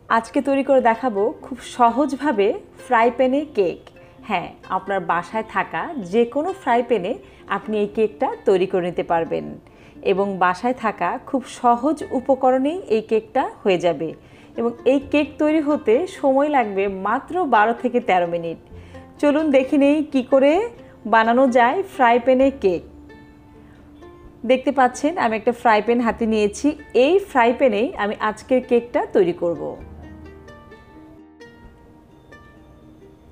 আজকে তৈরি করে দেখাবো খুব সহজভাবে ফ্রাই প্যানে কেক। হ্যাঁ, আপনার বাসায় থাকা যে কোনো ফ্রাই প্যানে আপনি এই কেকটা তৈরি করে নিতে পারবেন এবং বাসায় থাকা খুব সহজ উপকরণেই এই কেকটা হয়ে যাবে এবং এই কেক তৈরি হতে সময় লাগবে মাত্র 12 থেকে 13 মিনিট। চলুন দেখে নেই কী করে বানানো যায় ফ্রাই প্যানে কেক। দেখতে পাচ্ছেন আমি একটা ফ্রাই প্যান হাতে নিয়েছি। এই ফ্রাই প্যানেই আমি আজকের কেকটা তৈরি করব।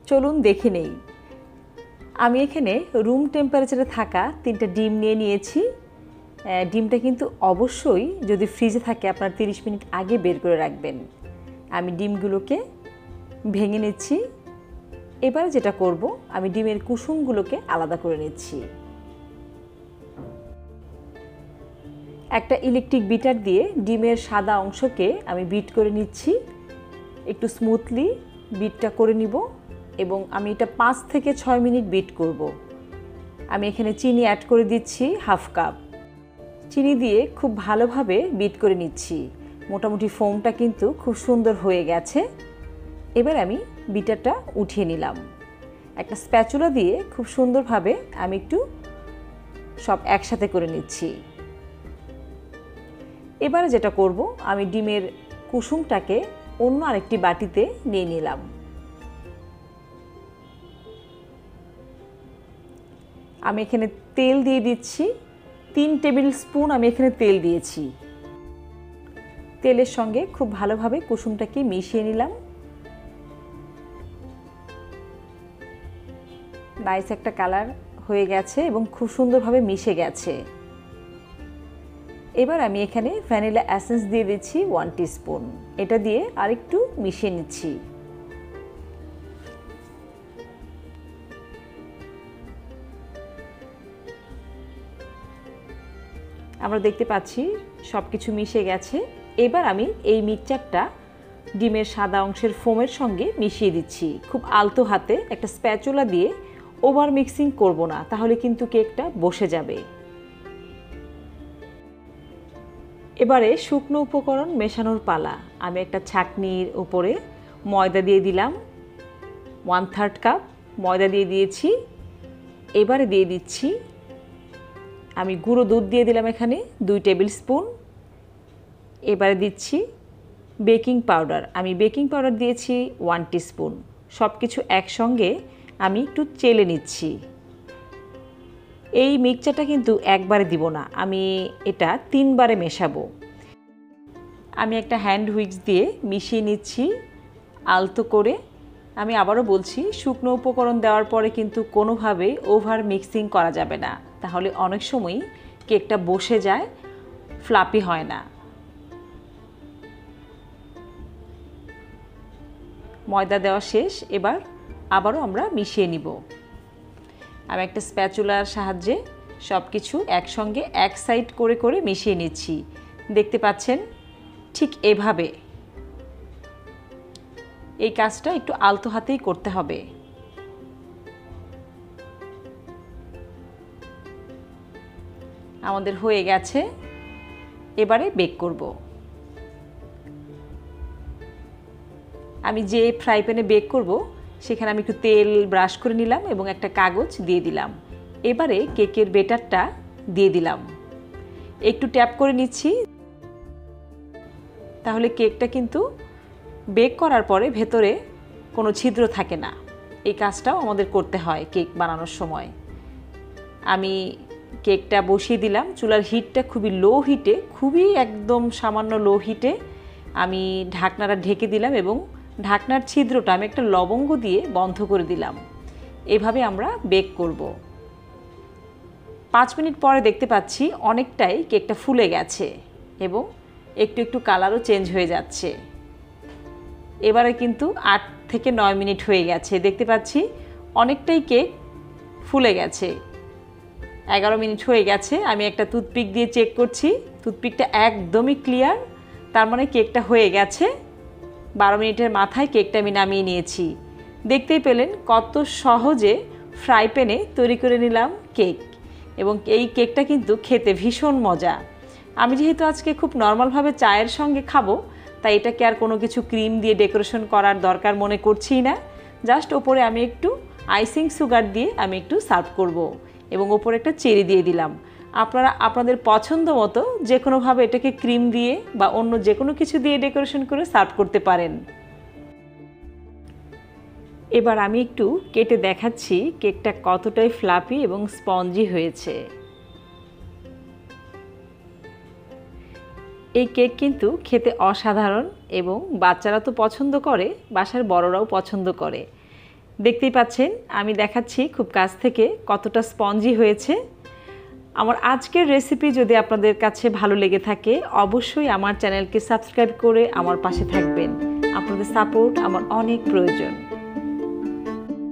চলুন দেখে নেই। আমি এখানে রুম টেম্পারেচারে থাকা 3টা ডিম নিয়ে নিয়েছি। ডিমটা কিন্তু অবশ্যই যদি ফ্রিজে থাকে আপনার 30 মিনিট আগে বের করে রাখবেন। আমি ডিমগুলোকে ভেঙে নিচ্ছি। এবার যেটা করব, আমি ডিমের কুসুমগুলোকে আলাদা করে নিচ্ছি। একটা ইলেকট্রিক বিটার দিয়ে ডিমের সাদা অংশকে আমি বিট করে নিচ্ছি। একটু স্মুথলি বিটটা করে নিব এবং আমি এটা 5 থেকে 6 মিনিট বিট করব। আমি এখানে চিনি অ্যাড করে দিচ্ছি হাফ কাপ। চিনি দিয়ে খুব ভালোভাবে বিট করে নিচ্ছি। মোটামুটি ফোমটা কিন্তু খুব সুন্দর হয়ে গেছে। এবার আমি বিটারটা উঠিয়ে নিলাম। একটা স্প্যাচুলা দিয়ে খুব সুন্দরভাবে আমি একটু সব একসাথে করে নিচ্ছি। এবারে যেটা করব, আমি ডিমের কুসুমটাকে অন্য আরেকটি বাটিতে নিয়ে নিলাম। আমি এখানে তেল দিয়ে দিচ্ছি। 3 টেবিল স্পুন আমি এখানে তেল দিয়েছি। তেলের সঙ্গে খুব ভালোভাবে কুসুমটাকে মিশিয়ে নিলাম। নাইস একটা কালার হয়ে গেছে এবং খুব সুন্দরভাবে মিশে গেছে। এবার আমি এখানে ভ্যানিলা এসেন্স দিয়ে দিচ্ছি 1 টিস্পুন। এটা দিয়ে আরেকটু মিশিয়ে নিচ্ছি। আমরা দেখতে পাচ্ছি সব কিছু মিশে গেছে। এবার আমি এই মিক্সচারটা ডিমের সাদা অংশের ফোমের সঙ্গে মিশিয়ে দিচ্ছি। খুব আলতো হাতে একটা স্প্যাচুলা দিয়ে, ওভার মিক্সিং করব না, তাহলে কিন্তু কেকটা বসে যাবে। এবারে শুকনো উপকরণ মেশানোর পালা। আমি একটা ছাঁকনির উপরে ময়দা দিয়ে দিলাম। 1/3 কাপ ময়দা দিয়ে দিয়েছি। এবারে দিয়ে দিচ্ছি আমি গুঁড়ো দুধ দিয়ে দিলাম এখানে 2 টেবিল স্পুন। এবারে দিচ্ছি বেকিং পাউডার। আমি বেকিং পাউডার দিয়েছি 1 টিস্পুন। সব কিছু একসঙ্গে আমি একটু চেলে নিচ্ছি। এই মিক্সচারটা কিন্তু একবারে দিব না, আমি এটা 3 বারে মেশাবো। আমি একটা হ্যান্ড হুইক্স দিয়ে মিশিয়ে নিচ্ছি আলতো করে। আমি আবারও বলছি, শুকনো উপকরণ দেওয়ার পরে কিন্তু কোনোভাবেই ওভার মিক্সিং করা যাবে না, তাহলে অনেক সময়ই কেকটা বসে যায়, ফ্লাপি হয় না। ময়দা দেওয়া শেষ। এবার আবারও আমরা মিশিয়ে নিব। আমি একটা স্প্যাচুলার সাহায্যে সব কিছু একসঙ্গে এক সাইড করে করে মিশিয়ে নিচ্ছি। দেখতে পাচ্ছেন ঠিক এভাবে। এই কাজটা একটু আলতো হাতেই করতে হবে। আমাদের হয়ে গেছে। এবারে বেক করব। আমি যে ফ্রাই প্যানে বেক করব সেখানে আমি একটু তেল ব্রাশ করে নিলাম এবং একটা কাগজ দিয়ে দিলাম। এবারে কেকের বেটারটা দিয়ে দিলাম। একটু ট্যাপ করে নিচ্ছি, তাহলে কেকটা কিন্তু বেক করার পরে ভেতরে কোনো ছিদ্র থাকে না। এই কাজটাও আমাদের করতে হয় কেক বানানোর সময়। আমি কেকটা বসিয়ে দিলাম। চুলার হিটটা খুবই লো হিটে, খুবই একদম সামান্য লো হিটে আমি ঢাকনাটা ঢেকে দিলাম এবং ঢাকনার ছিদ্রটা আমি একটা লবঙ্গ দিয়ে বন্ধ করে দিলাম। এভাবে আমরা বেক করব। 5 মিনিট পরে দেখতে পাচ্ছি অনেকটাই কেকটা ফুলে গেছে এবং একটু একটু কালারও চেঞ্জ হয়ে যাচ্ছে। এবারে কিন্তু 8 থেকে 9 মিনিট হয়ে গেছে। দেখতে পাচ্ছি অনেকটাই কেক ফুলে গেছে। 11 মিনিট হয়ে গেছে। আমি একটা টুথপিক দিয়ে চেক করছি। টুথপিকটা একদমই ক্লিয়ার, তার মানে কেকটা হয়ে গেছে। 12 মিনিটের মাথায় কেকটা আমি নামিয়ে নিয়েছি। দেখতেই পেলেন কত সহজে ফ্রাই প্যানে তৈরি করে নিলাম কেক এবং এই কেকটা কিন্তু খেতে ভীষণ মজা। আমি যেহেতু আজকে খুব নর্মালভাবে চায়ের সঙ্গে খাবো, তাই এটাকে আর কোনো কিছু ক্রিম দিয়ে ডেকোরেশন করার দরকার মনে করছি না। জাস্ট ওপরে আমি একটু আইসিং সুগার দিয়ে আমি একটু সার্ভ করব এবং ওপরে একটা চেরি দিয়ে দিলাম। আপনারা আপনাদের পছন্দ মতো যে কোনোভাবে এটাকে ক্রিম দিয়ে বা অন্য যে কোনো কিছু দিয়ে ডেকোরেশন করে সার্ভ করতে পারেন। এবার আমি একটু কেটে দেখাচ্ছি কেকটা কতটাই ফ্লাফি এবং স্পঞ্জি হয়েছে। এই কেক কিন্তু খেতে অসাধারণ এবং বাচ্চারা তো পছন্দ করে, বাসার বড়রাও পছন্দ করে। দেখতেই পাচ্ছেন আমি দেখাচ্ছি খুব কাছ থেকে কতটা স্পঞ্জি হয়েছে। আমার আজকের রেসিপি যদি আপনাদের কাছে ভালো লেগে থাকে অবশ্যই আমার চ্যানেলকে সাবস্ক্রাইব করে আমার পাশে থাকবেন। আপনাদের সাপোর্ট আমার অনেক প্রয়োজন।